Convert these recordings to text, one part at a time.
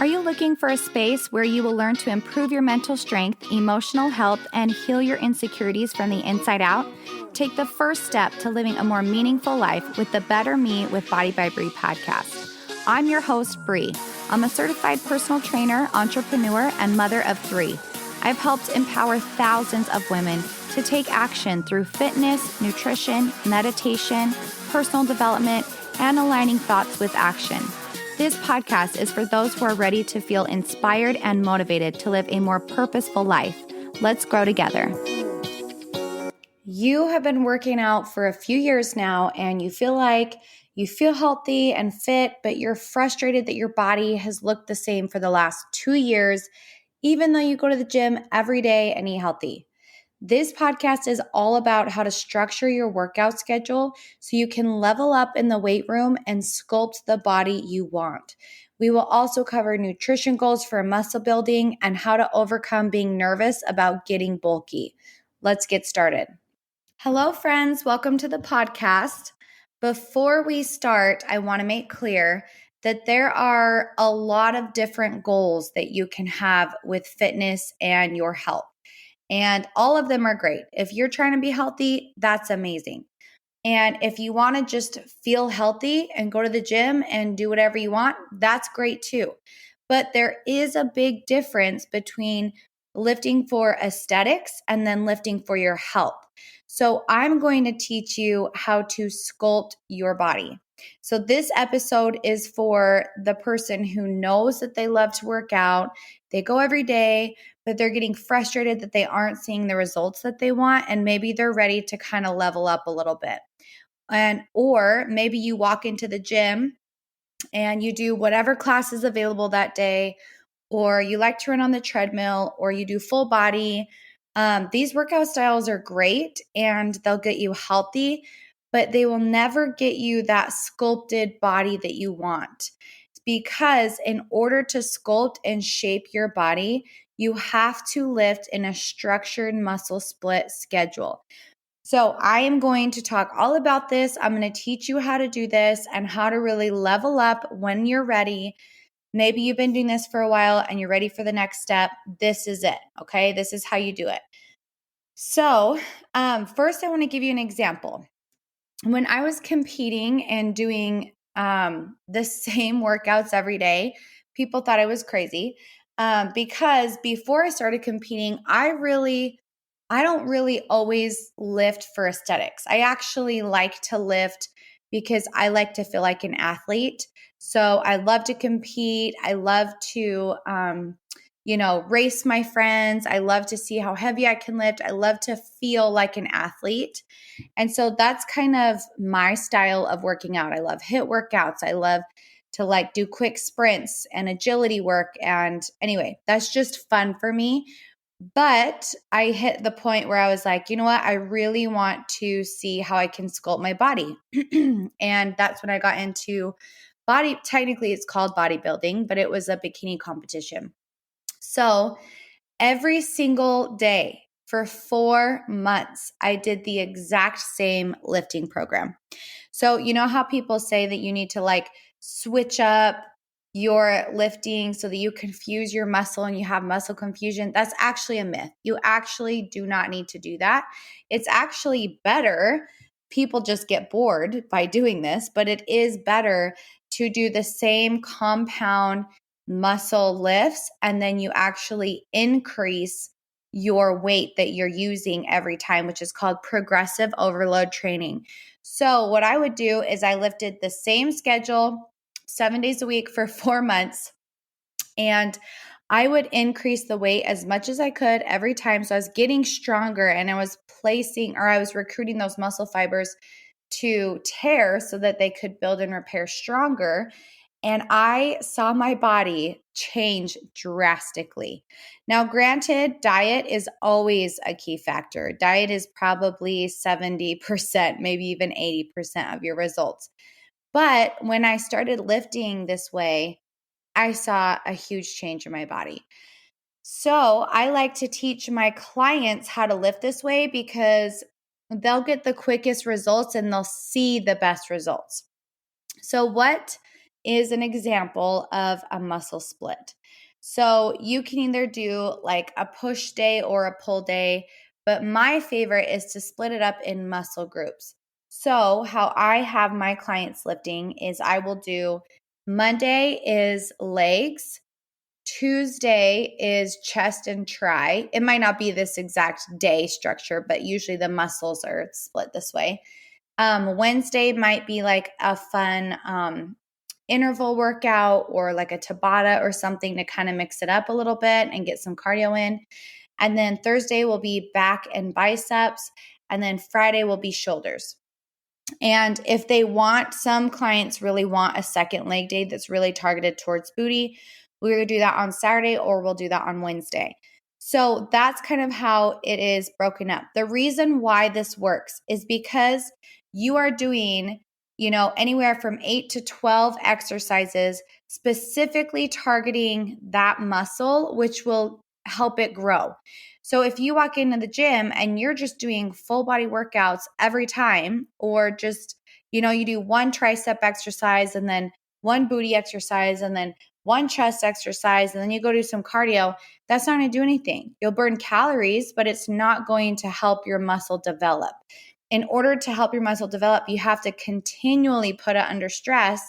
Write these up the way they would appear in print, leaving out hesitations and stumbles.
Are you looking for a space where you will learn to improve your mental strength, emotional health, and heal your insecurities from the inside out? Take the first step to living a more meaningful life with the Better Me with Body by Bree podcast. I'm your host, Bree. I'm a certified personal trainer, entrepreneur, and mother of 3. I've helped empower thousands of women to take action through fitness, nutrition, meditation, personal development, and aligning thoughts with action. This podcast is for those who are ready to feel inspired and motivated to live a more purposeful life. Let's grow together. You have been working out for a few years now and you feel like you feel healthy and fit, but you're frustrated that your body has looked the same for the last 2 years, even though you go to the gym every day and eat healthy. This podcast is all about how to structure your workout schedule so you can level up in the weight room and sculpt the body you want. We will also cover nutrition goals for muscle building and how to overcome being nervous about getting bulky. Let's get started. Hello, friends. Welcome to the podcast. Before we start, I want to make clear that there are a lot of different goals that you can have with fitness and your health. And all of them are great. If you're trying to be healthy, that's amazing. And if you want to just feel healthy and go to the gym and do whatever you want, that's great too. But there is a big difference between lifting for aesthetics and then lifting for your health. So I'm going to teach you how to sculpt your body. So this episode is for the person who knows that they love to work out, they go every day, but they're getting frustrated that they aren't seeing the results that they want, and maybe they're ready to kind of level up a little bit. Or maybe you walk into the gym and you do whatever class is available that day, or you like to run on the treadmill, or you do full body. These workout styles are great and they'll get you healthy, but they will never get you that sculpted body that you want. Because in order to sculpt and shape your body, you have to lift in a structured muscle split schedule. So I am going to talk all about this. I'm going to teach you how to do this and how to really level up when you're ready. Maybe you've been doing this for a while and you're ready for the next step. This is it, okay? This is how you do it. So first I want to give you an example. When I was competing and doing the same workouts every day, people thought I was crazy because before I started competing, I don't really always lift for aesthetics. I actually like to lift because I like to feel like an athlete. So I love to compete. I love to, race my friends. I love to see how heavy I can lift. I love to feel like an athlete. And so that's kind of my style of working out. I love HIIT workouts. I love to do quick sprints and agility work. And anyway, that's just fun for me. But I hit the point where I was like, you know what? I really want to see how I can sculpt my body. And that's when I got into body. Technically, it's called bodybuilding, but it was a bikini competition. So every single day for 4 months, I did the exact same lifting program. So you know how people say that you need to switch up your lifting so that you confuse your muscle and you have muscle confusion? That's actually a myth. You actually do not need to do that. It's actually better. People just get bored by doing this, but it is better to do the same compound muscle lifts and then you actually increase your weight that you're using every time, which is called progressive overload training. So what I would do is I lifted the same schedule 7 days a week for 4 months, and I would increase the weight as much as I could every time. So I was getting stronger and I was recruiting those muscle fibers to tear so that they could build and repair stronger. And I saw my body change drastically. Now, granted, diet is always a key factor. Diet is probably 70%, maybe even 80% of your results. But when I started lifting this way, I saw a huge change in my body. So I like to teach my clients how to lift this way because they'll get the quickest results and they'll see the best results. So what is an example of a muscle split. So you can either do like a push day or a pull day, but my favorite is to split it up in muscle groups. So how I have my clients lifting is I will do Monday is legs, Tuesday is chest and tri. It might not be this exact day structure, but usually the muscles are split this way. Wednesday might be like a fun interval workout or like a Tabata or something to kind of mix it up a little bit and get some cardio in. And then Thursday will be back and biceps. And then Friday will be shoulders. And if they want, some clients really want a second leg day that's really targeted towards booty, we'll either do that on Saturday or we'll do that on Wednesday. So that's kind of how it is broken up. The reason why this works is because you are doing, anywhere from 8 to 12 exercises specifically targeting that muscle, which will help it grow. So if you walk into the gym and you're just doing full body workouts every time, or just, you do one tricep exercise and then one booty exercise and then one chest exercise, and then you go do some cardio, that's not going to do anything. You'll burn calories, but it's not going to help your muscle develop. In order to help your muscle develop, you have to continually put it under stress.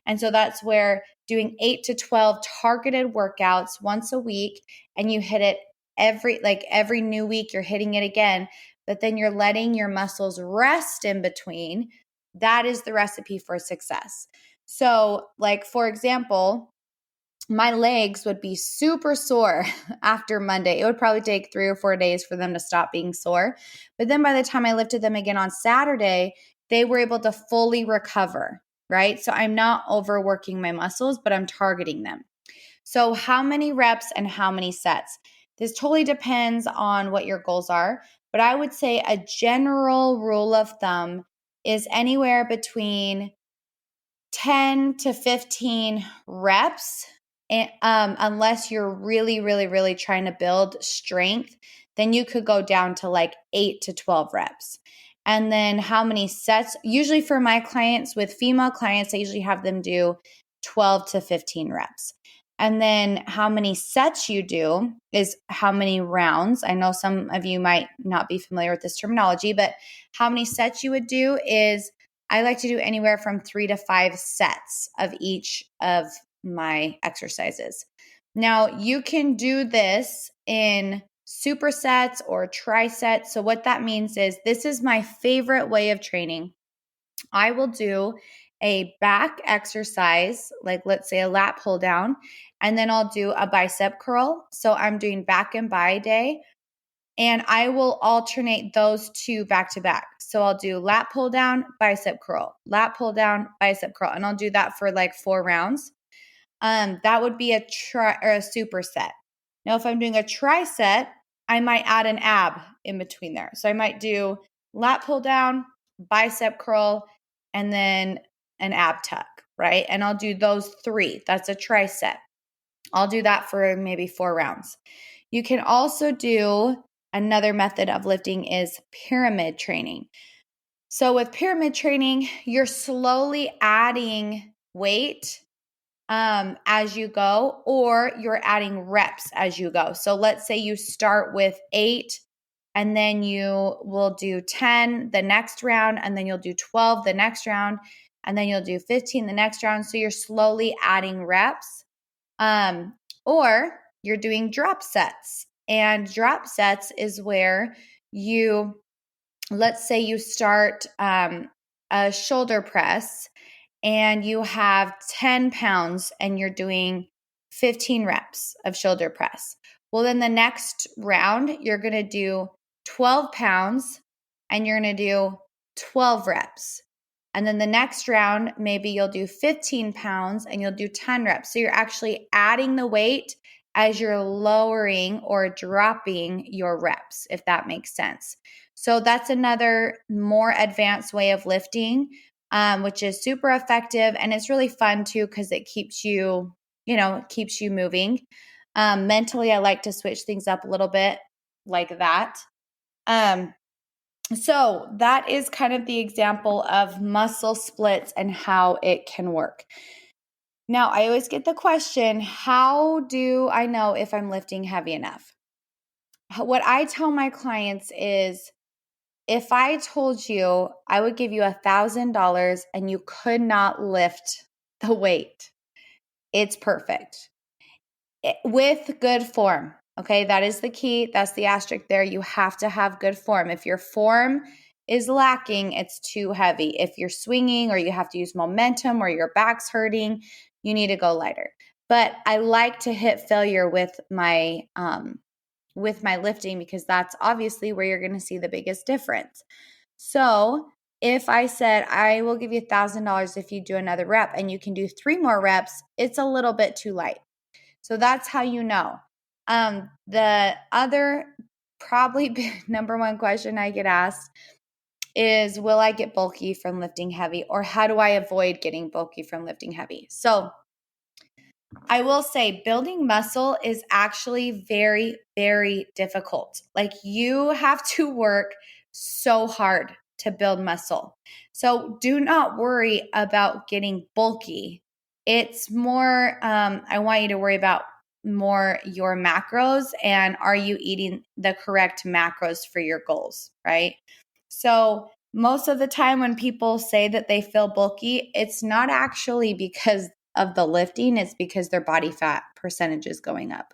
And so that's where doing 8 to 12 targeted workouts once a week, and you hit it every new week, you're hitting it again, but then you're letting your muscles rest in between. That is the recipe for success. So, like, for example, my legs would be super sore after Monday. It would probably take 3 or 4 days for them to stop being sore. But then by the time I lifted them again on Saturday, they were able to fully recover, right? So I'm not overworking my muscles, but I'm targeting them. So how many reps and how many sets? This totally depends on what your goals are, but I would say a general rule of thumb is anywhere between 10 to 15 reps. And, unless you're really, really, really trying to build strength, then you could go down to like 8 to 12 reps. And then how many sets? Usually for my clients, with female clients, I usually have them do 12 to 15 reps. And then how many sets you do is how many rounds. I know some of you might not be familiar with this terminology, but how many sets you would do is I like to do anywhere from 3 to 5 sets of each of my exercises. Now, you can do this in supersets or trisets. So what that means is this is my favorite way of training. I will do a back exercise, like let's say a lat pull down, and then I'll do a bicep curl. So I'm doing back and bi day, and I will alternate those two back to back. So I'll do lat pull down, bicep curl, lat pull down, bicep curl, and I'll do that for like 4 rounds. That would be a superset. Now, if I'm doing a tricep, I might add an ab in between there. So I might do lat pull down, bicep curl, and then an ab tuck, right? And I'll do those 3. That's a tricep. I'll do that for maybe 4 rounds. You can also do another method of lifting is pyramid training. So with pyramid training, you're slowly adding weight as you go, or you're adding reps as you go. So let's say you start with 8, and then you will do 10 the next round, and then you'll do 12 the next round, and then you'll do 15 the next round. So you're slowly adding reps. Or you're doing drop sets. And drop sets is where let's say you start a shoulder press and you have 10 pounds and you're doing 15 reps of shoulder press. Well, then the next round, you're going to do 12 pounds and you're going to do 12 reps. And then the next round, maybe you'll do 15 pounds and you'll do 10 reps. So you're actually adding the weight as you're lowering or dropping your reps, if that makes sense. So that's another more advanced way of lifting, which is super effective. And it's really fun too, because it keeps you, keeps you moving. Mentally, I like to switch things up a little bit like that. So that is kind of the example of muscle splits and how it can work. Now, I always get the question, how do I know if I'm lifting heavy enough? What I tell my clients is, if I told you I would give you $1,000 and you could not lift the weight, it's perfect. With good form. Okay, that is the key. That's the asterisk there. You have to have good form. If your form is lacking, it's too heavy. If you're swinging or you have to use momentum or your back's hurting, you need to go lighter. But I like to hit failure with my lifting because that's obviously where you're going to see the biggest difference. So if I said, I will give you $1,000 if you do another rep and you can do 3 more reps, it's a little bit too light. So that's how you know. The other probably number one question I get asked is, will I get bulky from lifting heavy, or how do I avoid getting bulky from lifting heavy? So I will say building muscle is actually very, very difficult. Like, you have to work so hard to build muscle. So do not worry about getting bulky. It's more, I want you to worry about more your macros and are you eating the correct macros for your goals, right? So most of the time when people say that they feel bulky, it's not actually because of the lifting, it's because their body fat percentage is going up.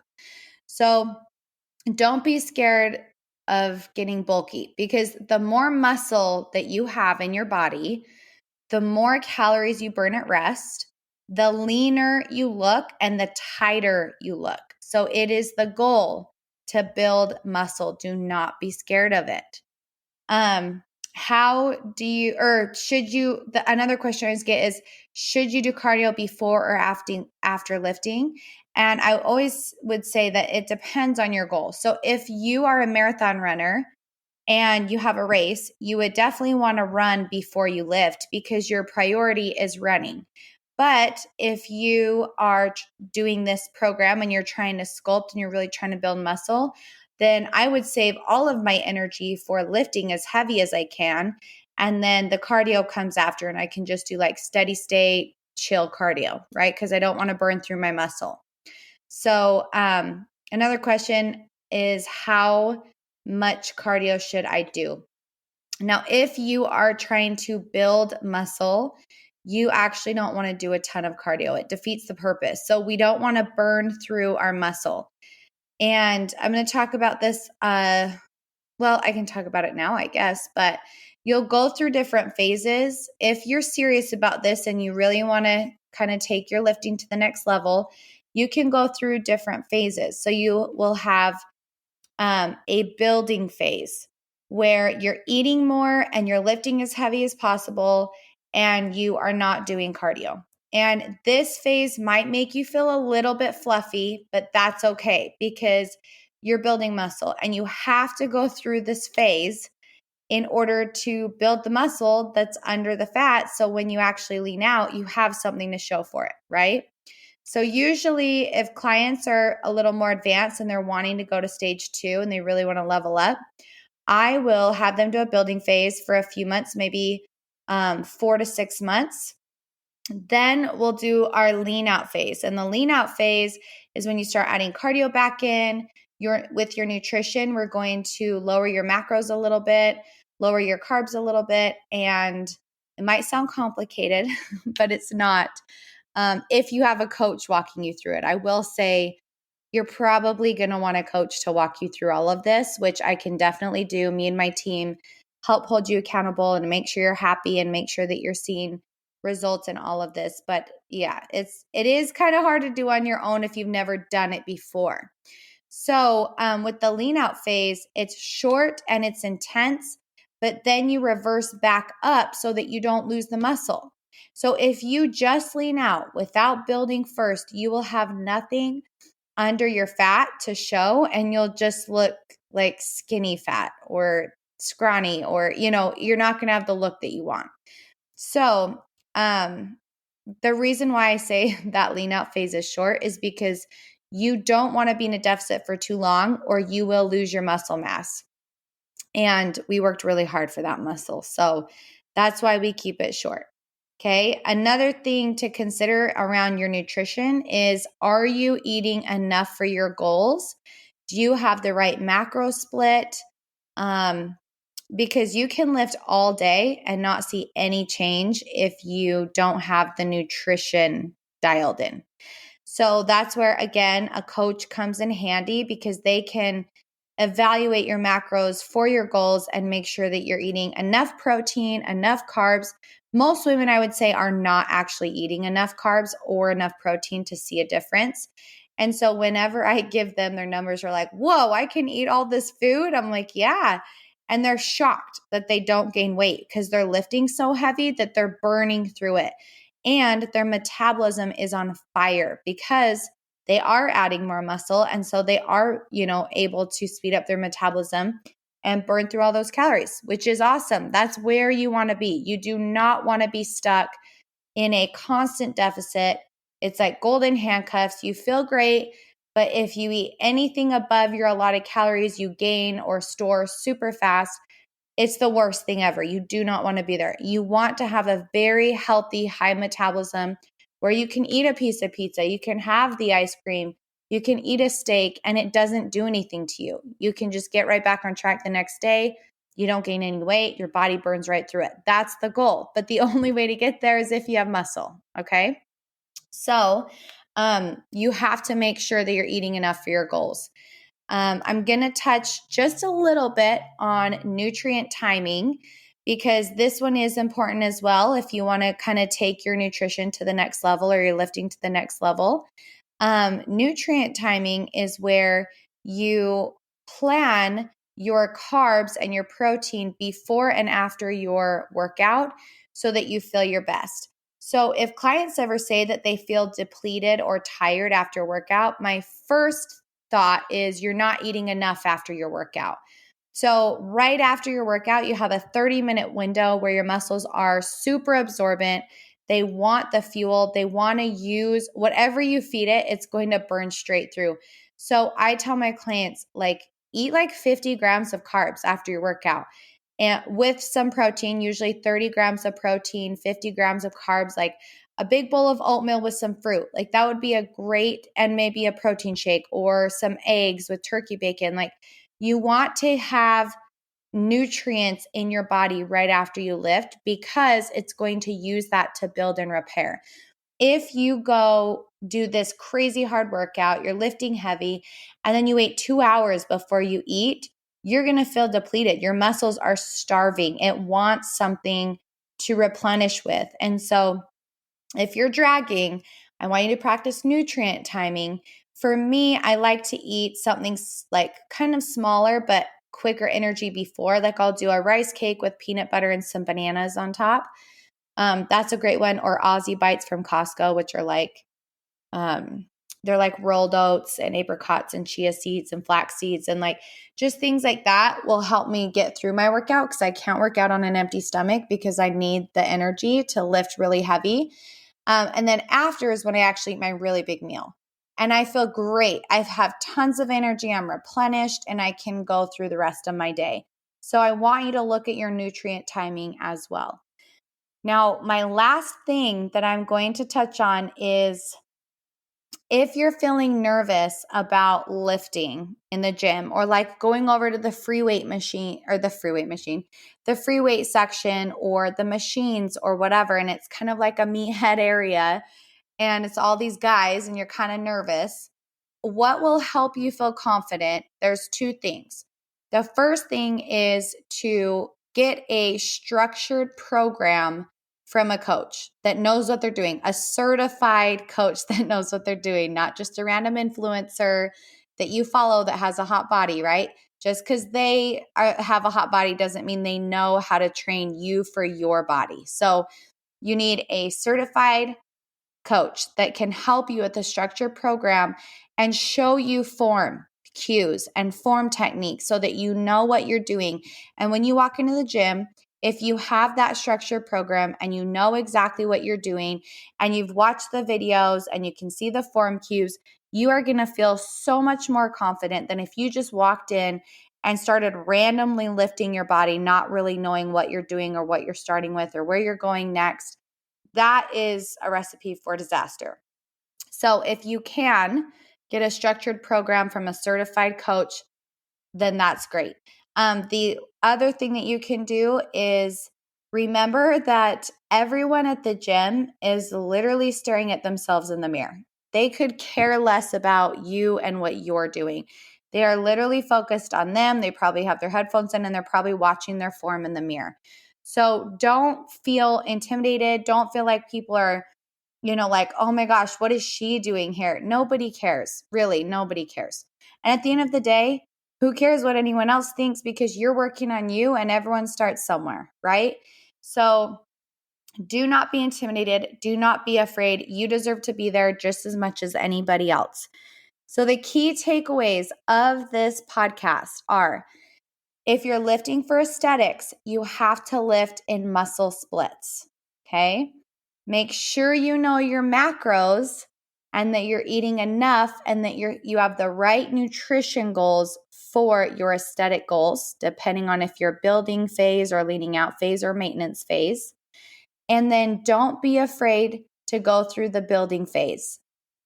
So don't be scared of getting bulky, because the more muscle that you have in your body, the more calories you burn at rest, the leaner you look and the tighter you look. So it is the goal to build muscle. Do not be scared of it. How do you, or should you, another question I always get is, should you do cardio before or after lifting? And I always would say that it depends on your goal. So if you are a marathon runner and you have a race, you would definitely want to run before you lift because your priority is running. But if you are doing this program and you're trying to sculpt and you're really trying to build muscle, then I would save all of my energy for lifting as heavy as I can. And then the cardio comes after, and I can just do like steady state, chill cardio, right? Because I don't want to burn through my muscle. So, another question is, how much cardio should I do? Now, if you are trying to build muscle, you actually don't want to do a ton of cardio. It defeats the purpose. So we don't want to burn through our muscle. And I'm going to talk about this. Well, I can talk about it now, I guess, but you'll go through different phases. If you're serious about this and you really want to kind of take your lifting to the next level, you can go through different phases. So you will have a building phase where you're eating more and you're lifting as heavy as possible and you are not doing cardio. And this phase might make you feel a little bit fluffy, but that's okay because you're building muscle and you have to go through this phase in order to build the muscle that's under the fat. So when you actually lean out, you have something to show for it, right? So usually if clients are a little more advanced and they're wanting to go to stage 2 and they really want to level up, I will have them do a building phase for a few months, maybe 4 to 6 months. Then we'll do our lean out phase. And the lean out phase is when you start adding cardio back in. With your nutrition, we're going to lower your macros a little bit, lower your carbs a little bit. And it might sound complicated, but it's not. If you have a coach walking you through it, I will say you're probably going to want a coach to walk you through all of this, which I can definitely do. Me and my team help hold you accountable and make sure you're happy and make sure that you're seeing results in all of this. But yeah, it is kind of hard to do on your own if you've never done it before. So with the lean out phase, it's short and it's intense, but then you reverse back up so that you don't lose the muscle. So if you just lean out without building first, you will have nothing under your fat to show, and you'll just look like skinny fat or scrawny, or, you're not going to have the look that you want. So, the reason why I say that lean out phase is short is because you don't want to be in a deficit for too long or you will lose your muscle mass. And we worked really hard for that muscle. So that's why we keep it short. Okay. Another thing to consider around your nutrition is, are you eating enough for your goals? Do you have the right macro split? Because you can lift all day and not see any change if you don't have the nutrition dialed in. So that's where, again, a coach comes in handy because they can evaluate your macros for your goals and make sure that you're eating enough protein, enough carbs. Most women, I would say, are not actually eating enough carbs or enough protein to see a difference. And so whenever I give them, their numbers are like, whoa, I can eat all this food. I'm like, yeah. And they're shocked that they don't gain weight because they're lifting so heavy that they're burning through it. And their metabolism is on fire because they are adding more muscle. And so they are, able to speed up their metabolism and burn through all those calories, which is awesome. That's where you want to be. You do not want to be stuck in a constant deficit. It's like golden handcuffs. You feel great, but if you eat anything above your allotted calories, you gain or store super fast. It's the worst thing ever. You do not want to be there. You want to have a very healthy, high metabolism where you can eat a piece of pizza, you can have the ice cream, you can eat a steak, and it doesn't do anything to you. You can just get right back on track the next day. You don't gain any weight. Your body burns right through it. That's the goal. But the only way to get there is if you have muscle. Okay. So you have to make sure that you're eating enough for your goals. I'm going to touch just a little bit on nutrient timing because this one is important as well if you want to kind of take your nutrition to the next level or your lifting to the next level. Nutrient timing is where you plan your carbs and your protein before and after your workout so that you feel your best. So if clients ever say that they feel depleted or tired after workout, my first thought is you're not eating enough after your workout. So right after your workout, you have a 30-minute window where your muscles are super absorbent. They want the fuel. They want to use whatever you feed it, it's going to burn straight through. So I tell my clients, eat like 50 grams of carbs after your workout and with some protein, usually 30 grams of protein, 50 grams of carbs, like a big bowl of oatmeal with some fruit. Like that would be a great, and maybe a protein shake or some eggs with turkey bacon. Like you want to have nutrients in your body right after you lift because it's going to use that to build and repair. If you go do this crazy hard workout, you're lifting heavy, and then you wait 2 hours before you eat, you're going to feel depleted. Your muscles are starving. It wants something to replenish with. And so if you're dragging, I want you to practice nutrient timing. For me, I like to eat something like kind of smaller, but quicker energy before. Like I'll do a rice cake with peanut butter and some bananas on top. That's a great one. Or Aussie Bites from Costco, which are they're like rolled oats and apricots and chia seeds and flax seeds, and like just things like that will help me get through my workout because I can't work out on an empty stomach because I need the energy to lift really heavy. And then after is when I actually eat my really big meal. And I feel great. I have tons of energy. I'm replenished and I can go through the rest of my day. So I want you to look at your nutrient timing as well. Now, my last thing that I'm going to touch on is if you're feeling nervous about lifting in the gym or like going over to the free weight section or the machines or whatever, and it's kind of like a meathead area and it's all these guys and you're kind of nervous, what will help you feel confident? There's two things. The first thing is to get a structured program from a coach that knows what they're doing, a certified coach that knows what they're doing, not just a random influencer that you follow that has a hot body, right? Just because they have a hot body doesn't mean they know how to train you for your body. So you need a certified coach that can help you with the structured program and show you form cues and form techniques so that you know what you're doing. And when you walk into the gym, if you have that structured program and you know exactly what you're doing and you've watched the videos and you can see the form cues, you are going to feel so much more confident than if you just walked in and started randomly lifting your body, not really knowing what you're doing or what you're starting with or where you're going next. that is a recipe for disaster. So if you can get a structured program from a certified coach, then that's great. The other thing that you can do is remember that everyone at the gym is literally staring at themselves in the mirror. They could care less about you and what you're doing. They are literally focused on them. They probably have their headphones in and they're probably watching their form in the mirror. So don't feel intimidated. Don't feel like people are, like, oh my gosh, what is she doing here? Nobody cares. Really, nobody cares. And at the end of the day, who cares what anyone else thinks, because you're working on you and everyone starts somewhere, right? So do not be intimidated. Do not be afraid. You deserve to be there just as much as anybody else. So the key takeaways of this podcast are, if you're lifting for aesthetics, you have to lift in muscle splits, okay? Make sure you know your macros and that you're eating enough and that you have the right nutrition goals for your aesthetic goals, depending on if you're building phase or leaning out phase or maintenance phase. And then don't be afraid to go through the building phase,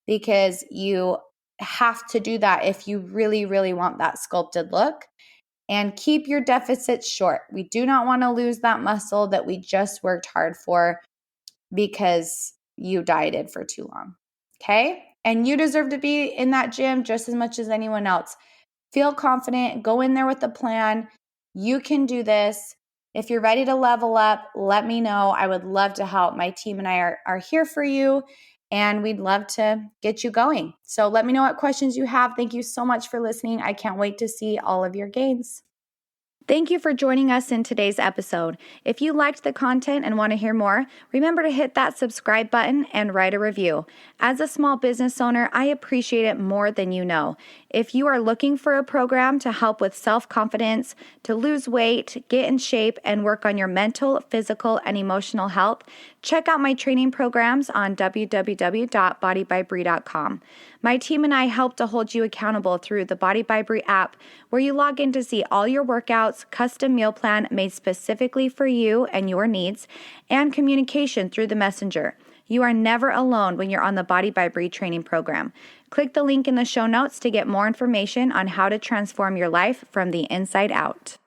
because you have to do that if you really, really want that sculpted look. And keep your deficits short. We do not want to lose that muscle that we just worked hard for because you dieted for too long. Okay? And you deserve to be in that gym just as much as anyone else. Feel confident. Go in there with a plan. You can do this. If you're ready to level up, let me know. I would love to help. My team and I are here for you, and we'd love to get you going. So let me know what questions you have. Thank you so much for listening. I can't wait to see all of your gains. Thank you for joining us in today's episode. If you liked the content and want to hear more, remember to hit that subscribe button and write a review. As a small business owner, I appreciate it more than you know. If you are looking for a program to help with self-confidence, to lose weight, get in shape, and work on your mental, physical, and emotional health, check out my training programs on www.bodybybree.com. My team and I help to hold you accountable through the Body by Bree app, where you log in to see all your workouts, custom meal plan made specifically for you and your needs, and communication through the messenger. You are never alone when you're on the Body by Bree training program. Click the link in the show notes to get more information on how to transform your life from the inside out.